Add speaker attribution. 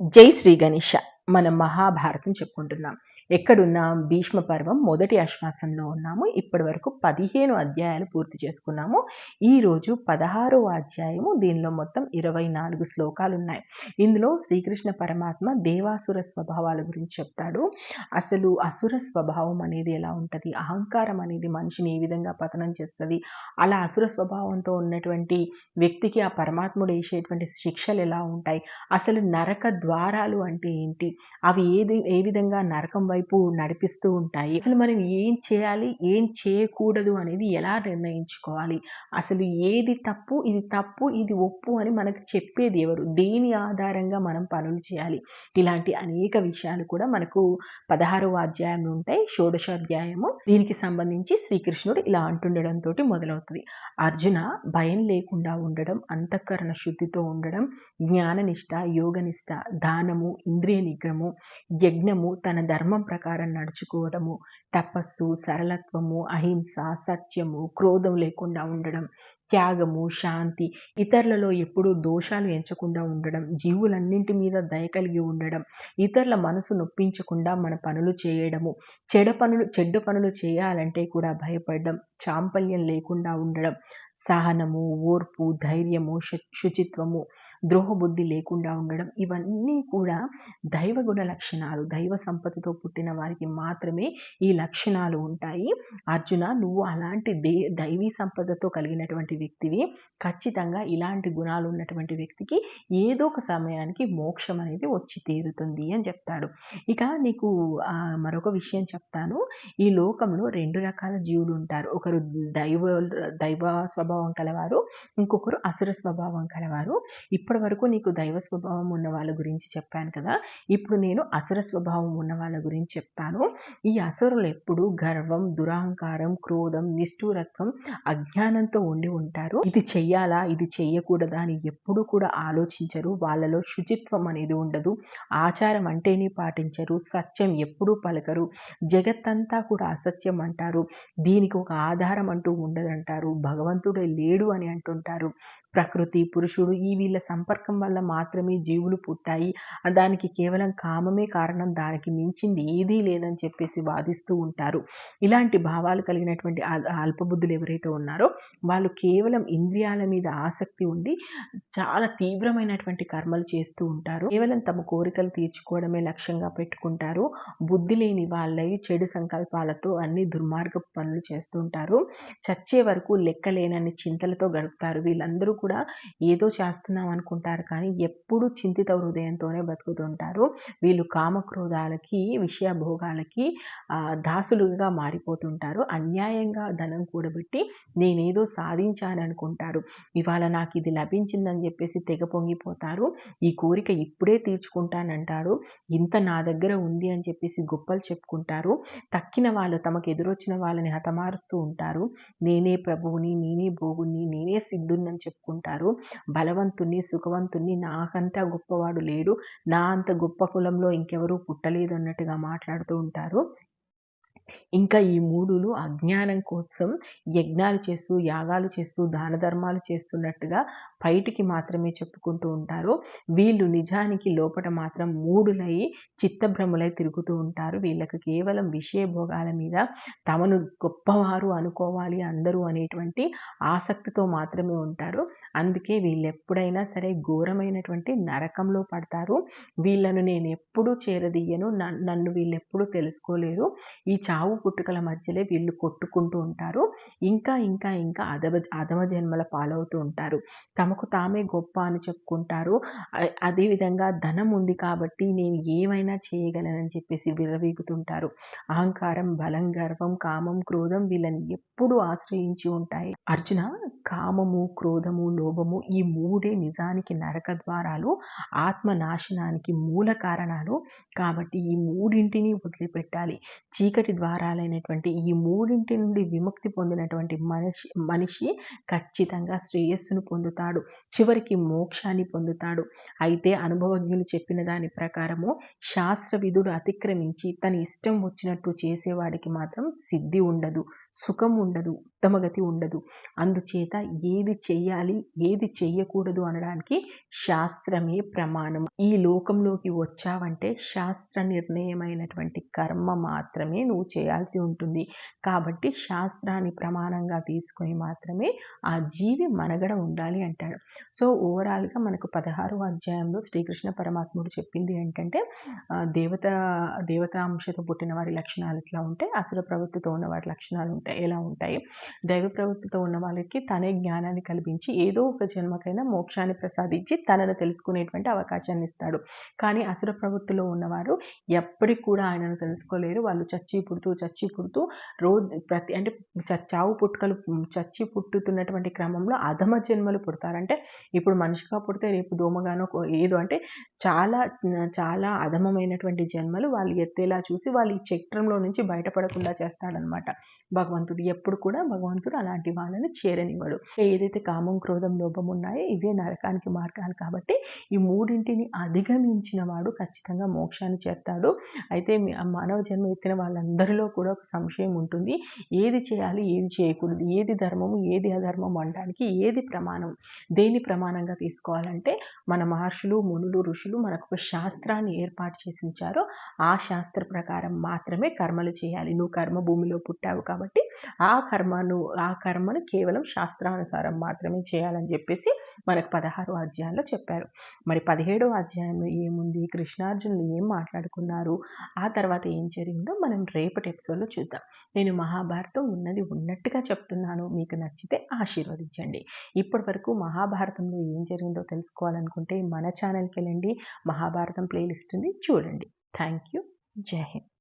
Speaker 1: జై శ్రీ గణేష. మనం మహాభారతం చెప్పుకుంటున్నాం. ఎక్కడున్నాం? భీష్మ పర్వం మొదటి ఆశ్వాసంలో ఉన్నాము. ఇప్పటి వరకు 15 అధ్యాయాలు పూర్తి చేసుకున్నాము. ఈరోజు 16వ అధ్యాయము. దీనిలో మొత్తం 24 శ్లోకాలు ఉన్నాయి. ఇందులో శ్రీకృష్ణ పరమాత్మ దేవాసుర స్వభావాల గురించి చెప్తాడు. అసలు అసుర స్వభావం అనేది ఎలా ఉంటుంది, అహంకారం అనేది మనిషిని ఏ విధంగా పతనం చేస్తుంది, అలా అసుర స్వభావంతో ఉన్నటువంటి వ్యక్తికి ఆ పరమాత్ముడు వేసేటువంటి శిక్షలు ఎలా ఉంటాయి, అసలు నరక ద్వారాలు అంటే ఏంటి, అవి ఏ విధంగా నరకం వైపు నడిపిస్తూ ఉంటాయి, అసలు మనం ఏం చేయాలి ఏం చేయకూడదు అనేది ఎలా నిర్ణయించుకోవాలి, అసలు ఏది తప్పు ఇది ఒప్పు అని మనకు చెప్పేది ఎవరు, దేని ఆధారంగా మనం పనులు చేయాలి, ఇలాంటి అనేక విషయాలు కూడా మనకు 16వ అధ్యాయంలో ఉంటాయి. షోడశాధ్యాయము దీనికి సంబంధించి శ్రీకృష్ణుడు ఇలా అంటుండడంతో మొదలవుతుంది. అర్జున, భయం లేకుండా ఉండడం, అంతఃకరణ శుద్ధితో ఉండడం, జ్ఞాననిష్ట, యోగనిష్ట, దానము, ఇంద్రియ నిగ్రహము, యజ్ఞము, తన ధర్మం ప్రకారం నడుచుకోవడము, తపస్సు, సరళత్వము, అహింస, సత్యము, క్రోధం లేకుండా ఉండడం, త్యాగము, శాంతి, ఇతరులలో ఎప్పుడూ దోషాలు ఎంచకుండా ఉండడం, జీవులన్నింటి మీద దయ కలిగి ఉండడం, ఇతరుల మనసు నొప్పించకుండా మన పనులు చేయడము, చెడ్డ పనులు చేయాలంటే కూడా భయపడడం, చాంపల్యం లేకుండా ఉండడం, సహనము, ఓర్పు, ధైర్యము, శుచిత్వము, ద్రోహబుద్ధి లేకుండా ఉండడం, ఇవన్నీ కూడా దైవగుణ లక్షణాలు. దైవ సంపదతో పుట్టిన వారికి మాత్రమే ఈ లక్షణాలు ఉంటాయి. అర్జున, నువ్వు అలాంటి దైవీ సంపదతో కలిగినటువంటి వ్యక్తివి. ఖచ్చితంగా ఇలాంటి గుణాలు ఉన్నటువంటి వ్యక్తికి ఏదో ఒక సమయానికి మోక్షం అనేది వచ్చి తీరుతుంది అని చెప్తాడు. ఇక నీకు మరొక విషయం చెప్తాను. ఈ లోకంలో 2 రకాల జీవులు ఉంటారు. ఒకరు దైవ స్వభావం కలవారు, ఇంకొకరు అసుర స్వభావం కలవారు. ఇప్పటి వరకు నీకు దైవ స్వభావం ఉన్న వాళ్ళ గురించి చెప్పాను కదా, ఇప్పుడు నేను అసుర స్వభావం ఉన్న వాళ్ళ గురించి చెప్తాను. ఈ అసురులు ఎప్పుడు గర్వం, దురహంకారం, క్రోధం, నిష్ఠూరత్వం, అజ్ఞానంతో ఉండి ఉంటారు. ఇది చెయ్యాలా ఇది చెయ్యకూడదా అని ఎప్పుడు కూడా ఆలోచించరు. వాళ్ళలో శుచిత్వం అనేది ఉండదు, ఆచారం అంటేనే పాటించరు, సత్యం ఎప్పుడూ పలకరు, జగత్తంతా కూడా అసత్యం అంటారు, దీనికి ఒక ఆధారం అంటూ ఉండదంటారు, భగవంతుడే లేడు అని అంటుంటారు, ప్రకృతి, పురుషుడు ఈ వీళ్ళ సంపర్కం వల్ల మాత్రమే జీవులు పుట్టాయి, దానికి కేవలం కామమే కారణం, దానికి మించింది ఏదీ లేదని చెప్పేసి వాదిస్తూ ఉంటారు. ఇలాంటి భావాలు కలిగినటువంటి అల్పబుద్ధులు ఎవరైతే ఉన్నారో వాళ్ళు కేవలం ఇంద్రియాల మీద ఆసక్తి ఉండి చాలా తీవ్రమైనటువంటి కర్మలు చేస్తూ ఉంటారు. కేవలం తమ కోరికలు తీర్చుకోవడమే లక్ష్యంగా పెట్టుకుంటారు. బుద్ధి లేని వాళ్ళై చెడు సంకల్పాలతో అన్ని దుర్మార్గ పనులు చేస్తూ ఉంటారు. చచ్చే వరకు లెక్కలేనన్ని చింతలతో గడుపుతారు. వీళ్ళందరూ కూడా ఏదో చేస్తున్నాం అనుకుంటారు, కానీ ఎప్పుడూ చింతిత హృదయంతోనే బతుకుతుంటారు. వీళ్ళు కామక్రోధాలకి, విషయభోగాలకి దాసులుగా మారిపోతుంటారు. అన్యాయంగా ధనం కూడబెట్టి నేనేదో సాధించాననుకుంటారు. ఇవాళ నాకు ఇది లభించిందని చెప్పేసి తెగ పొంగిపోతారు. ఈ కోరిక ఇప్పుడే తీర్చుకుంటానంటాడు, ఇంత నా దగ్గర ఉంది అని చెప్పేసి గొప్పలు చెప్పుకుంటారు. తక్కిన వాళ్ళు, తమకు ఎదురొచ్చిన వాళ్ళని హతమారుస్తూ ఉంటారు. నేనే ప్రభువుని, నేనే భోగుని, నేనే సిద్ధుని అని చెప్పుకుంటారు. బలవంతుణ్ణి, సుఖవంతుణ్ణి, నాకంటా గొప్పవాడు లేడు, నా అంత గొప్ప కులంలో ఇంకెవరూ పుట్టలేదు అన్నట్టుగా మాట్లాడుతూ ఉంటారు. ఇంకా ఈ మూడులు అజ్ఞానం కోసం యజ్ఞాలు చేస్తూ, యాగాలు చేస్తూ, దాన ధర్మాలు చేస్తున్నట్టుగా బయటికి మాత్రమే చెప్పుకుంటూ ఉంటారు. వీళ్ళు నిజానికి లోపట మాత్రం మూడులై చిత్తభ్రములై తిరుగుతూ ఉంటారు. వీళ్ళకి కేవలం విషయ భోగాల మీద తమను గొప్పవారు అనుకోవాలి అందరూ అనేటువంటి ఆసక్తితో మాత్రమే ఉంటారు. అందుకే వీళ్ళు ఎప్పుడైనా సరే ఘోరమైనటువంటి నరకంలో పడతారు. వీళ్ళను నేను ఎప్పుడూ చేరదీయను, నన్ను వీళ్ళు ఎప్పుడూ తెలుసుకోలేరు. ఈ చావు పుట్టుకల మధ్యలో వీళ్ళు కొట్టుకుంటూ ఉంటారు. ఇంకా ఇంకా ఇంకా అధమ జన్మల పాలవుతూ ఉంటారు. తమకు తామే గొప్ప అని చెప్పుకుంటారు. అదేవిధంగా ధనం ఉంది కాబట్టి నేను ఏమైనా చేయగలనని చెప్పేసి విర్రవీగుతుంటారు. అహంకారం, బలం, గర్వం, కామం, క్రోధం వీళ్ళని ఎప్పుడూ ఆశ్రయించి ఉంటాయి. అర్జున, కామము, క్రోధము, లోభము ఈ మూడే నిజానికి నరక ద్వారాలు, ఆత్మ నాశనానికి మూల కారణాలు. కాబట్టి ఈ మూడింటిని వదిలిపెట్టాలి. చీకటి ద్వారాలైనటువంటి ఈ మూడింటి నుండి విముక్తి పొందినటువంటి మనిషి ఖచ్చితంగా శ్రేయస్సును పొందుతాడు, చివరికి మోక్షాన్ని పొందుతాడు. అయితే అనుభవజ్ఞులు చెప్పిన దాని ప్రకారము శాస్త్రవిధుడు అతిక్రమించి తన ఇష్టం వచ్చినట్టు చేసేవాడికి మాత్రం సిద్ధి ఉండదు, సుఖం ఉండదు, ఉత్తమగతి ఉండదు. అందుచేత ఏది చెయ్యాలి, ఏది చెయ్యకూడదు అనడానికి శాస్త్రమే ప్రమాణం. ఈ లోకంలోకి వచ్చావంటే శాస్త్ర నిర్ణయమైనటువంటి కర్మ మాత్రమే నువ్వు చేయాల్సి ఉంటుంది. కాబట్టి శాస్త్రాన్ని ప్రమాణంగా తీసుకొని మాత్రమే ఆ జీవి మనుగడ ఉండాలి అంటాడు. సో ఓవరాల్గా మనకు 16వ అధ్యాయంలో శ్రీకృష్ణ పరమాత్ముడు చెప్పింది ఏంటంటే దేవతాంశతో పుట్టిన వారి లక్షణాలు ఎట్లా ఉంటాయి, అసుర ప్రవృత్తితో ఉన్న వారి లక్షణాలు ఎలా ఉంటాయి. దైవ ప్రవృత్తితో ఉన్న వాళ్ళకి తనే జ్ఞానాన్ని కల్పించి ఏదో ఒక జన్మకైనా మోక్షాన్ని ప్రసాదించి తనను తెలుసుకునేటువంటి అవకాశాన్ని ఇస్తాడు. కానీ అసుర ప్రవృత్తిలో ఉన్నవారు ఎప్పటికి కూడా ఆయనను తెలుసుకోలేరు. వాళ్ళు చచ్చి పుడుతూ రోజు అంటే చావు పుట్టుకలు చచ్చి పుట్టుతున్నటువంటి క్రమంలో అధమ జన్మలు పుడతారంటే ఇప్పుడు మనిషిగా పుడితే రేపు దోమగానో ఏదో అంటే చాలా చాలా అధమమైనటువంటి జన్మలు వాళ్ళు ఎత్తేలా చూసి వాళ్ళు ఈ చక్రంలో నుంచి బయటపడకుండా చేస్తాడనమాట భగవంతుడు. ఎప్పుడు కూడా భగవంతుడు అలాంటి వాళ్ళని చేరనివ్వడు. ఏదైతే కామం, క్రోధం, లోభం ఉన్నాయో ఇవే నరకానికి మార్గాలు. కాబట్టి ఈ మూడింటిని అధిగమించిన వాడు ఖచ్చితంగా మోక్షాన్ని చేస్తాడు. అయితే మానవ జన్మ ఎత్తిన వాళ్ళందరిలో కూడా ఒక సంశయం ఉంటుంది. ఏది చేయాలి, ఏది చేయకూడదు, ఏది ధర్మము, ఏది అధర్మం అనడానికి ఏది ప్రమాణం, దేని ప్రమాణంగా తీసుకోవాలంటే మన మహర్షులు, మునులు, ఋషులు మనకు ఒక శాస్త్రాన్ని ఏర్పాటు చేసి ఉంచారో ఆ శాస్త్ర ప్రకారం మాత్రమే కర్మలు చేయాలి. నువ్వు కర్మ భూమిలో పుట్టావు కాబట్టి ఆ కర్మను కేవలం శాస్త్రానుసారం మాత్రమే చేయాలని చెప్పేసి మనకు 16వ అధ్యాయంలో చెప్పారు. మరి 17వ అధ్యాయంలో ఏముంది, కృష్ణార్జునులు ఏం మాట్లాడుకున్నారు, ఆ తర్వాత ఏం జరిగిందో మనం రేపటి ఎపిసోడ్లో చూద్దాం. నేను మహాభారతం ఉన్నది ఉన్నట్టుగా చెప్తున్నాను. మీకు నచ్చితే ఆశీర్వదించండి. ఇప్పటి వరకు మహాభారతంలో ఏం జరిగిందో తెలుసుకోవాలనుకుంటే మన ఛానల్కి వెళ్ళండి, మహాభారతం ప్లేలిస్ట్ ఉంది, చూడండి. Thank you. జై హింద్.